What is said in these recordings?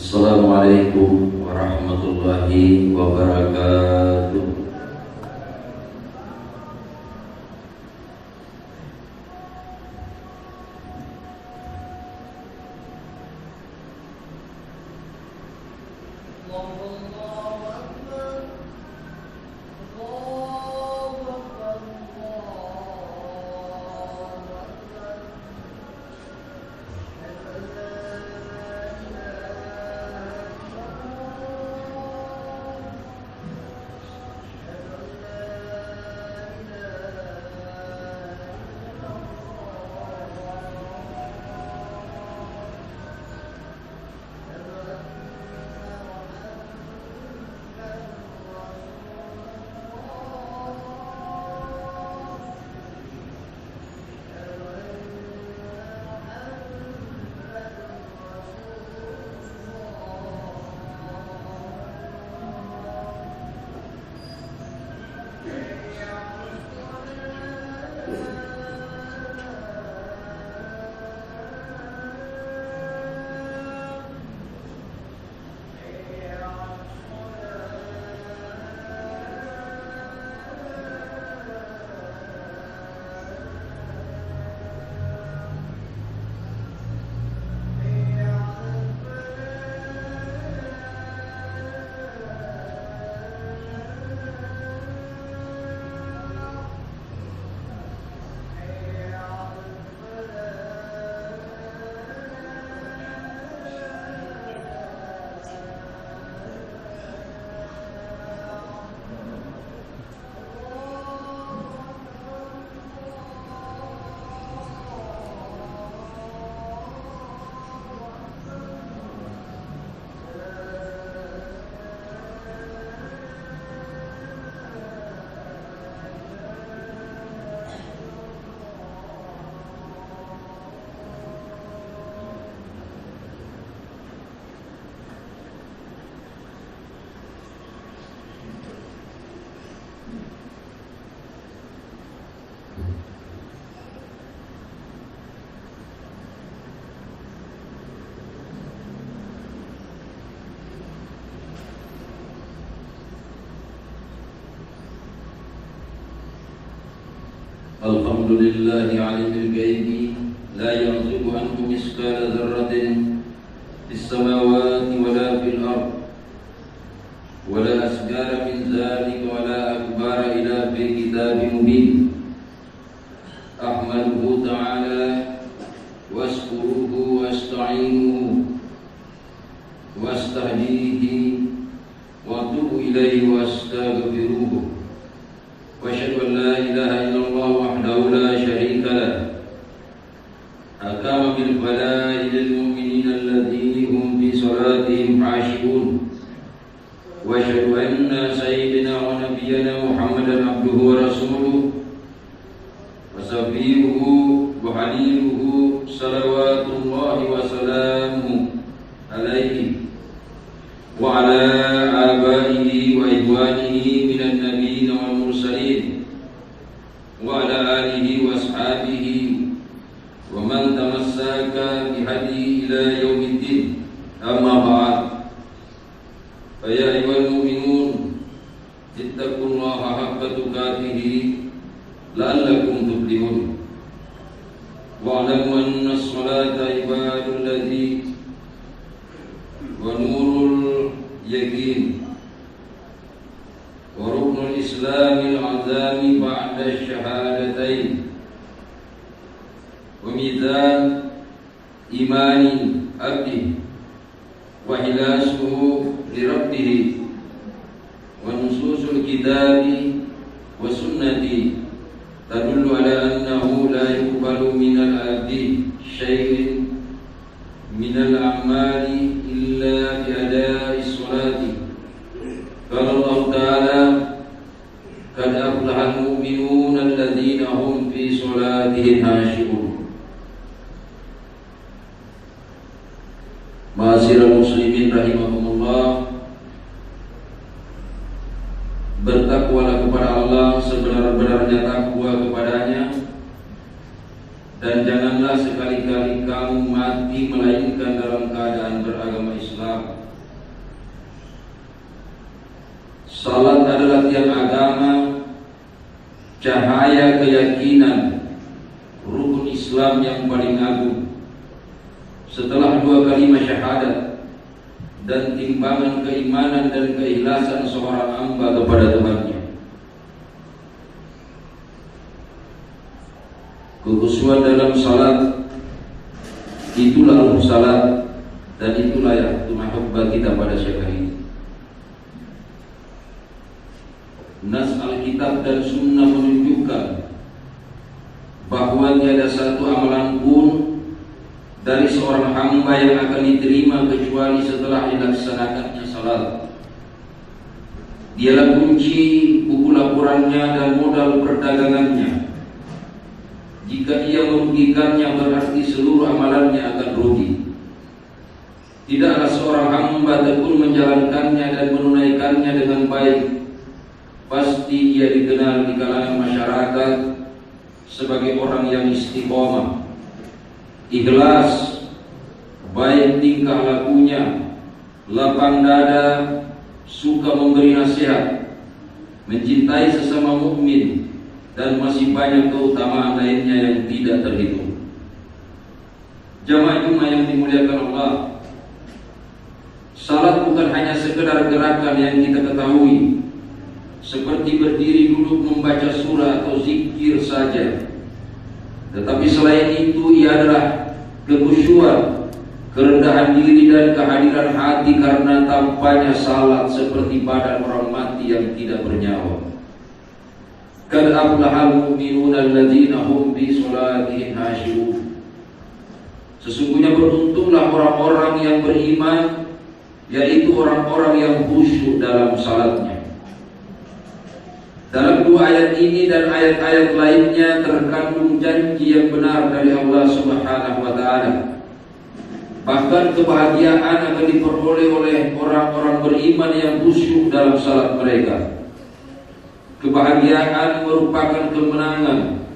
Assalamualaikum warahmatullahi wabarakatuh. Alhamdulillahi alimil ghaibi la ya'zubu anhu miskala dzarratin fis samawati wala fil ard wala asghara min dzalika wala akbara illa fi kitabim mubin. Ahmaduhu ta'ala washkuruhu wasta'inuhu wastahdihi wa atubu ilaihi wastaghfiruhu wa asyhadu an la ilaha illallah wahdahu la syarika lah hakama bil fala'i lil mu'minina alladhina hum fi salatihim khashi'un wa asyhadu anna sayyidina wa nabiyyana Muhammadan abduhu wa rasuluhu wa safiyuhu wa haliluhu salawatullahi wa salamuhu alaihi wa ala abaihi wa ikhwanihi minan nabiyyin wal mursalin wa ala alihi wa ashabihi wa man tamassaka bihadi ila yaumiddin. Amma ba'd. Fa ya ayyuhal mu'minun ittaqullaha haqqa tuqatih la'allakum tuflihun. Wa'lamu anna as-salata ibadul ladzi wa nurul yakin wa ruknul islamil azami ba'da syahadatain wa mizan imani abdi wa hilasuhu li rabbih wa nususul kitabi wa sunnati tadullu ala annahu la yuqbalu minal abdi syai'in minal a'mali illa bi ada'i sholati. Qala Allah Ta'ala qad aflahal mu'minuna alladzina hum fi sholatihim khashi'un. Ma'asyiral muslimin rahimakumullah, bertakwalah kepada Allah sebenar-benarnya takwa kepadanya, dan janganlah sekali-kali kamu mati melainkan dalam keadaan beragama Islam. Salat adalah tiang agama, cahaya keyakinan, rukun Islam yang paling agung. Setelah dua kalimat syahadat dan timbangan keimanan dan keikhlasan seorang hamba kepada Tuhannya, kekhusyuan dalam salat, itulah ruh salat dan itulah yang mahabbah kita pada syiar ini. Nas Alkitab dan Sunnah menunjukkan bahwa tiada satu amalan pun dari seorang hamba yang akan diterima kecuali setelah dilaksanakannya salat. Dialah kunci buku laporannya dan modal perdagangannya. Jika ia merugikannya, berarti seluruh amalannya akan rugi. Tidaklah seorang hamba tekun menjalankannya dan menunaikannya dengan baik, pasti ia dikenal di kalangan masyarakat sebagai orang yang istiqomah, ikhlas, baik tingkah lakunya, lapang dada, suka memberi nasihat, mencintai sesama mukmin, dan masih banyak keutamaan lainnya yang tidak terhitung. Jamaah Jumat yang dimuliakan Allah, salat bukan hanya sekedar gerakan yang kita ketahui, seperti berdiri duduk membaca surah atau zikir saja. Tetapi selain itu, ia adalah kekhusyuan, kerendahan diri dan kehadiran hati karena tampaknya salat seperti badan orang mati yang tidak bernyawa. Qad aflahal mu'minuna alladzina hum bi sholatihim khashi'un. Sesungguhnya beruntunglah orang-orang yang beriman, yaitu orang-orang yang khusyuk dalam salatnya. Dalam dua ayat ini dan ayat-ayat lainnya terkandung janji yang benar dari Allah Subhanahu wa taala. Bahkan kebahagiaan akan diperoleh oleh orang-orang beriman yang khusyuk dalam salat mereka. Kebahagiaan merupakan kemenangan,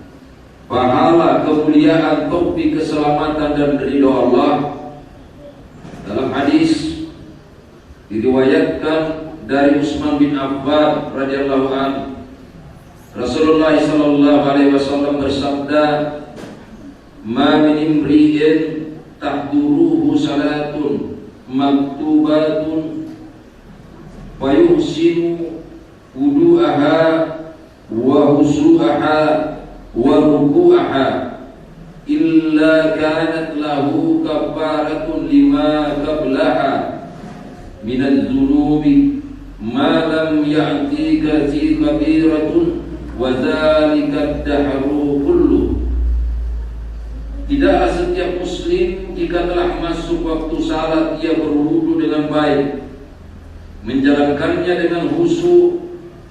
pahala, kemuliaan, taufik, keselamatan dan ridha Allah. Dalam hadis diriwayatkan dari Utsman bin Affan radhiyallahu anhu, Rasulullah sallallahu alaihi wasallam bersabda, "Ma min imri'in tahduruhu salatun maktubatun wa yuhsinu wudu'aha wa husu'aha wa ruku'aha illa kanat lahu kafaratun lima qablaha minadz dzunubi ma lam ya'tika fi kabiratun wa dzalika ad-dahru kullu." Tidaklah setiap muslim jika telah masuk waktu salat ia berwudu dengan baik, menjalankannya dengan khusyuk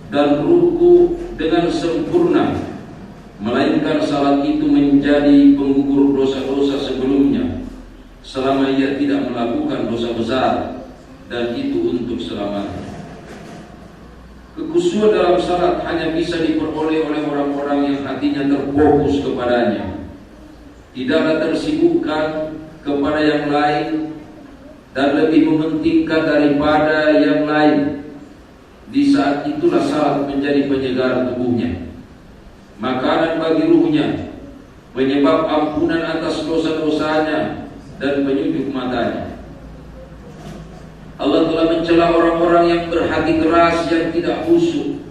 dan ruku dengan sempurna, melainkan salat itu menjadi penggugur dosa-dosa sebelumnya selama ia tidak melakukan dosa besar, dan itu untuk selamanya. Kekhusyuan dalam salat hanya bisa diperoleh oleh orang-orang yang hatinya terfokus kepadanya, tidaklah tersibukkan kepada yang lain dan lebih mementingkan daripada yang lain. Di saat itulah salat menjadi penyegar tubuhnya, makanan bagi ruhnya, penyebab ampunan atas dosa-dosanya, dan penyejuk matanya. Allah telah mencela orang-orang yang berhati keras yang tidak khusyuk.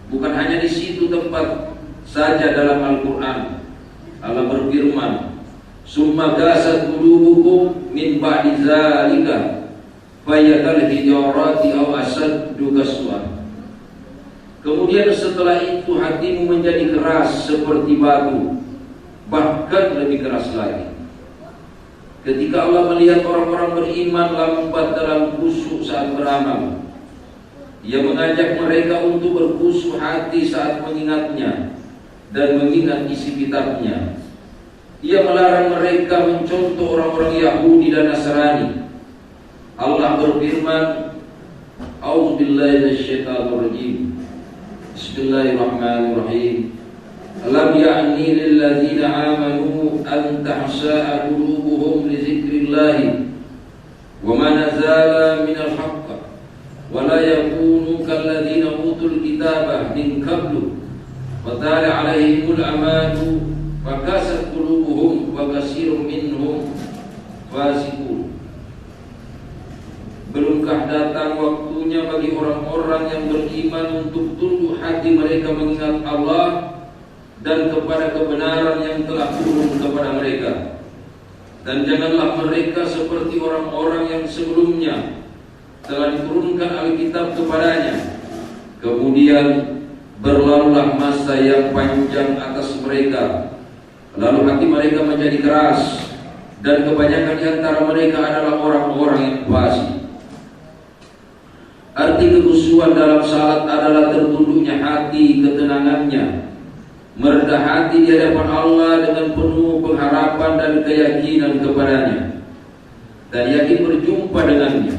Bukan hanya di situ tempat saja dalam Al-Quran. Allah berfirman, "Summa qasat qulubukum min ba'di dzalika fayatal hijarati aw asaddu qaswa." Kemudian setelah itu hatimu menjadi keras seperti batu, bahkan lebih keras lagi. Ketika Allah melihat orang-orang beriman lambat dalam khusyuk saat beramal, Ia mengajak mereka untuk berkhusyuk hati saat mengingatnya dan mengingat isi kitabnya. Ia melarang mereka mencontoh orang-orang Yahudi dan Nasrani. Allah berfirman, A'udzubillahi minasyaitonirrajim. Bismillahirrahmanirrahim. Alam ya'ni lilladzina amanu an tahsha'a qulubuhum li dzikrillah wa ma nazala minal haqq wa la yakunu kalladzina utul kitaba min qablu wa tala 'alaihimul amadu fakasat qulubuhum wa katsirun minhum fasiqun. Belumkah datang waktunya bagi orang-orang yang beriman untuk tunduk hati mereka mengingat Allah dan kepada kebenaran yang telah turun kepada mereka. Dan janganlah mereka seperti orang-orang yang sebelumnya telah diturunkan Alkitab kepadanya, kemudian berlalulah masa yang panjang atas mereka, lalu hati mereka menjadi keras, dan kebanyakan di antara mereka adalah orang-orang yang fasik. Arti kekhusyuan dalam salat adalah tertunduknya hati, ketenangannya, meredah hati di hadapan Allah dengan penuh pengharapan dan keyakinan kepadanya, dan yakin berjumpa dengannya.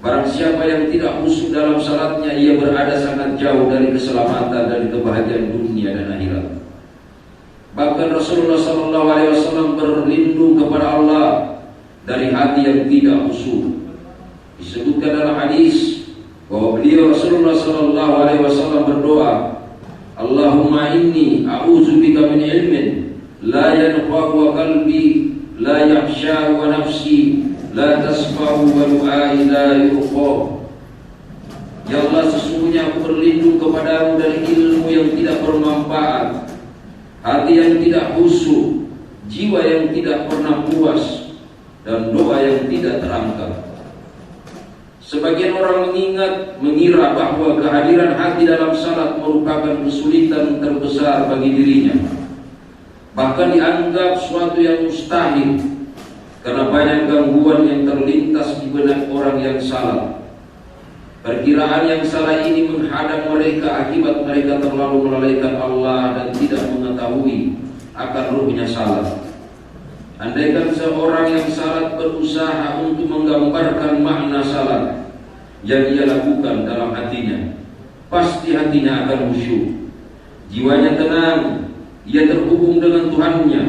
Barang siapa yang tidak khusyuk dalam salatnya, ia berada sangat jauh dari keselamatan dan kebahagiaan dunia dan akhirat. Bahkan Rasulullah SAW berlindung kepada Allah dari hati yang tidak khusyuk. Disebutkan dalam hadis bahwa beliau Rasulullah SAW berdoa, Allahumma inni a'udzubika min ilmin la yanfa'u wa qalbi la yakhsha wa nafsi la tasfa'u wa du'ai la yurqa. Ya Allah, sesungguhnya aku berlindung kepadamu dari ilmu yang tidak bermanfaat, hati yang tidak khusyuk, jiwa yang tidak pernah puas, dan doa yang tidak terangkat. Sebagian orang mengira bahwa kehadiran hati dalam salat merupakan kesulitan terbesar bagi dirinya, bahkan dianggap suatu yang mustahil karena banyak gangguan yang terlintas di benak orang yang salat. Perkiraan yang salah ini menghadang mereka akibat mereka terlalu melalaikan Allah dan tidak mengetahui akan ruhnya salat. Andaikan seorang yang salat berusaha untuk menggambarkan makna salat yang ia lakukan dalam hatinya, pasti hatinya akan khusyuk, jiwanya tenang, ia terhubung dengan Tuhannya.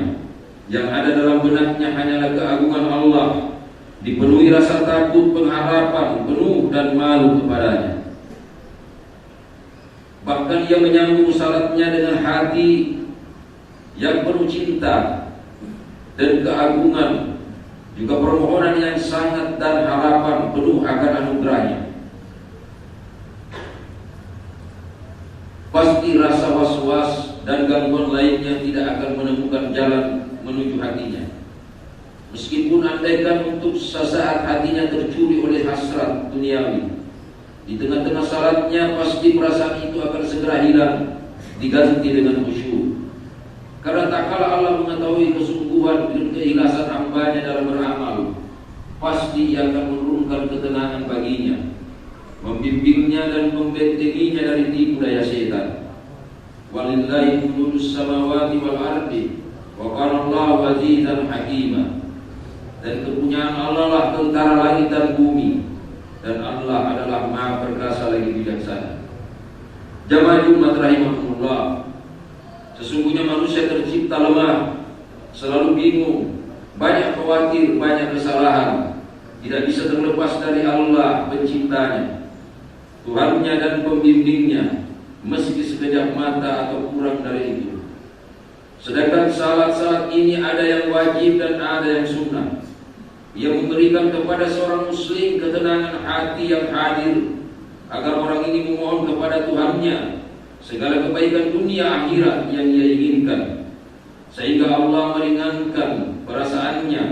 Yang ada dalam benaknya hanyalah keagungan Allah, dipenuhi rasa takut, pengharapan penuh dan malu kepadanya. Bahkan ia menyambung salatnya dengan hati yang penuh cinta dan keagungan, juga permohonan yang sangat dan harapan penuh akan anugerahnya. Pasti rasa was-was dan gangguan lainnya tidak akan menemukan jalan menuju hatinya. Meskipun andaikan untuk sesaat hatinya tercuri oleh hasrat duniawi, di tengah-tengah salatnya pasti perasaan itu akan segera hilang, diganti dengan khusyuk. Karena tak kala Allah mengetahui kesungguhan dan keikhlasan hambanya dalam beramal, pasti ia akan menurunkan ketenangan baginya, membimbingnya dan membentenginya dari tipu daya setan. Walillahi mulkus samawati wal ardi wa kana Allahu azizan hakima. Dan kepunyaan Allah lah tentara langit dan bumi, dan Allah adalah Maha Perkasa lagi bijaksana. Jamaah umat rahimahumullah, sesungguhnya manusia tercipta lemah, selalu bingung, banyak khawatir, banyak kesalahan, tidak bisa terlepas dari Allah penciptanya, Tuhannya dan pembimbingnya, meski sekejap mata atau kurang dari itu. Sedangkan salat-salat ini ada yang wajib dan ada yang sunnah. Ia memberikan kepada seorang muslim ketenangan hati yang hadir, agar orang ini memohon kepada Tuhannya segala kebaikan dunia akhirat yang ia inginkan, sehingga Allah meringankan perasaannya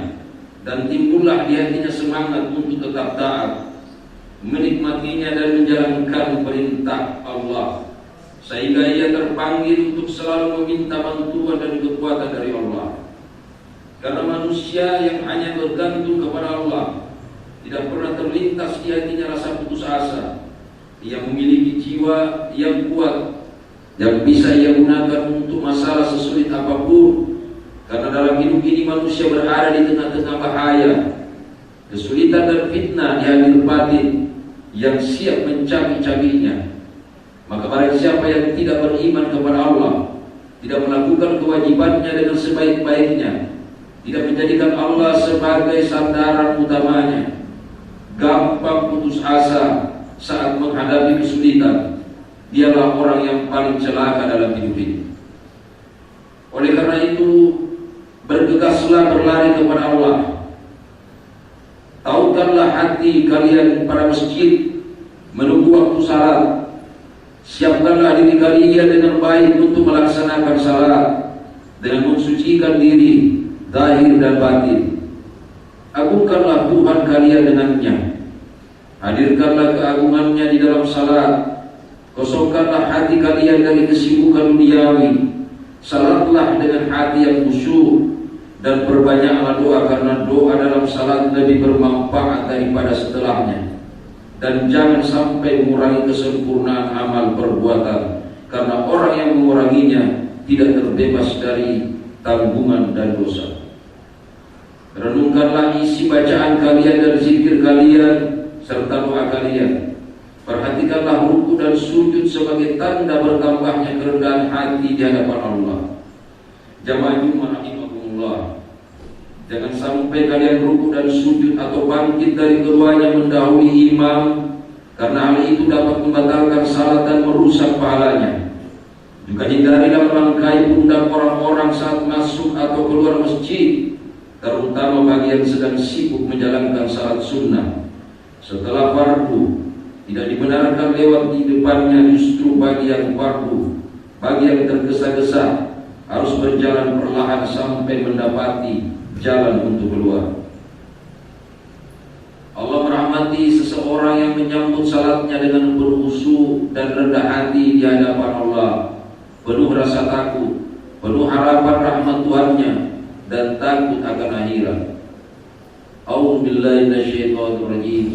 dan timbullah di hatinya semangat untuk tetap taat, menikmatinya dan menjalankan perintah Allah, sehingga ia terpanggil untuk selalu meminta bantuan dan kekuatan dari Allah. Karena manusia yang hanya bergantung kepada Allah tidak pernah terlintas di hatinya rasa putus asa. Ia memiliki jiwa yang kuat yang bisa ia gunakan untuk masalah sesulit apapun. Karena dalam hidup ini manusia berada di tengah-tengah bahaya, kesulitan dan fitnah di hadir batin yang siap mencabik-cabiknya. Maka barang siapa yang tidak beriman kepada Allah, tidak melakukan kewajibannya dengan sebaik-baiknya, tidak menjadikan Allah sebagai sandaran utamanya, gampang putus asa, saat menghadapi kesulitan, dialah orang yang paling celaka dalam hidup ini. Oleh karena itu, bergegaslah berlari kepada Allah. Tautkanlah hati kalian pada masjid menunggu waktu salat. Siapkanlah diri kalian dengan baik untuk melaksanakan salat dengan mensucikan diri, zahir dan batin. Agungkanlah Tuhan kalian dengannya. Hadirkanlah keagungannya di dalam salat. Kosongkanlah hati kalian dari kesibukan duniawi. Salatlah dengan hati yang khusyuk dan perbanyaklah doa, karena doa dalam salat lebih bermanfaat daripada setelahnya. Dan jangan sampai mengurangi kesempurnaan amal perbuatan, karena orang yang menguranginya tidak terbebas dari tanggungan dan dosa. Renungkanlah isi bacaan kalian dan zikir kalian serta doa kalian. Perhatikanlah ruku dan sujud sebagai tanda bertambahnya kerendahan hati di hadapan Allah. Jamaah Jumat rahimakumullah, jangan sampai kalian ruku dan sujud atau bangkit dari keduanya mendahului imam, karena hal itu dapat membatalkan salat dan merusak pahalanya. Juga hindarilah melangkai pundak orang-orang saat masuk atau keluar masjid, terutama bagi yang sedang sibuk menjalankan salat sunnah. Setelah fardu, tidak dibenarkan lewat di depannya, justru bagi yang fardu, bagi yang tergesa-gesa, harus berjalan perlahan sampai mendapati jalan untuk keluar. Allah merahmati seseorang yang menyambut salatnya dengan berkhusyuk dan rendah hati di hadapan Allah, penuh rasa takut, penuh harapan rahmat Tuhannya dan takut akan akhirat. A'udzu billahi minasyaitonir rajim.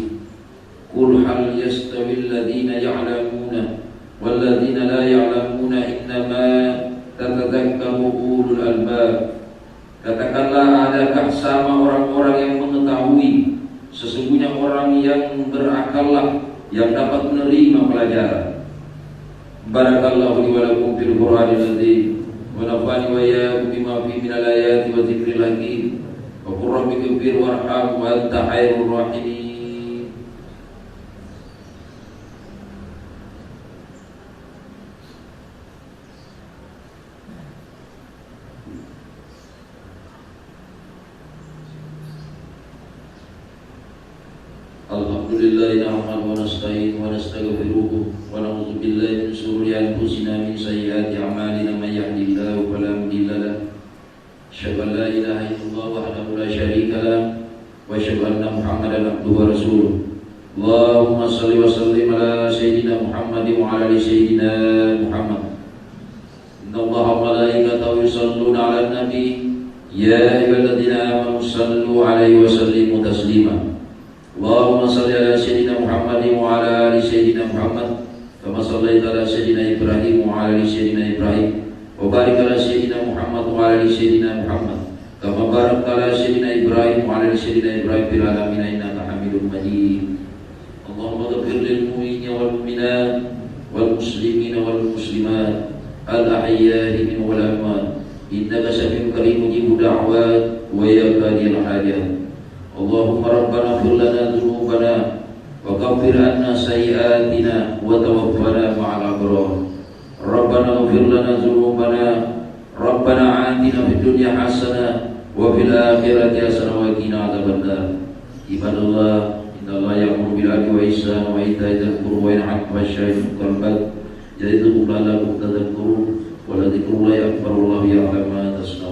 Qul hal yastawil ladzina ya'lamuna wal ladzina la ya'lamuna innama tatadzakkaru ulul albab. Katakanlah, adakah sama orang-orang yang mengetahui? Sesungguhnya orang yang berakallah yang dapat menerima pelajaran. Barakallahu li wa lakum fil Qur'anil azim wa nafa'ani wa iyyakum bima fihi minal ayati wa dzikril hakim. Wa qur rabbi ighfir warham wa anta khairur rahimin. Alhamdulillah nahmaduhu wa nasta'inuhu wa nastaghfiruh wa na'udzu billahi min shururi anfusina min sayyiati a'malina may yahdihillahu fala mudilla lahu asyhadu an la ilaha illallah wahdahu la syarika lahu wa asyhadu anna Muhammadan abduhu wa rasuluh. Allahumma shalli wa sallim ala sayyidina Muhammadin wa ala ali sayyidina Muhammad. Innallaha wa malaikatahu yusholluna 'alan nabi ya ayyuhalladzina amanu shallu 'alaihi wa sallimu taslima. Allahumma salli ala sayyidina Muhammadin wa ala ali sayyidina Muhammad kama shallaita ala sayyidina Ibrahim wa ala ali sayyidina Ibrahim wa barik ala sayyidina Muhammad wa ala ali sayyidina Muhammad kama barakta ala sayyidina Ibrahim wa ala ali sayyidina Ibrahim fil alamin innaka Hamidum Majid. Allahumma ighfir lil mu'minina wal mu'minat wal muslimina wal muslimat al ahya'i minhum wal amwat innaka sami'un qaribun mujibud da'wat wa ya qadiyal hajat. Allahumma rabbana ighfir lana dhunubana wa kaffir anna sayyi'atina wa tawaffana ma'al abrar. Rabbana ighfir lana dhunubana, Rabbana atina fid dunya hasanah wa fil akhirati hasanah wa qina adzabannar. Ibadallah, innallaha ya'muru bil 'adli wa ihsani wa ita'i dzil qurba wa yanha 'anil fahsya'i wal munkari wal baghi ya'idukum la'allakum tadhakkarun wa la dzikrullahi akbar wallahu ya'lamu ma tasna'un.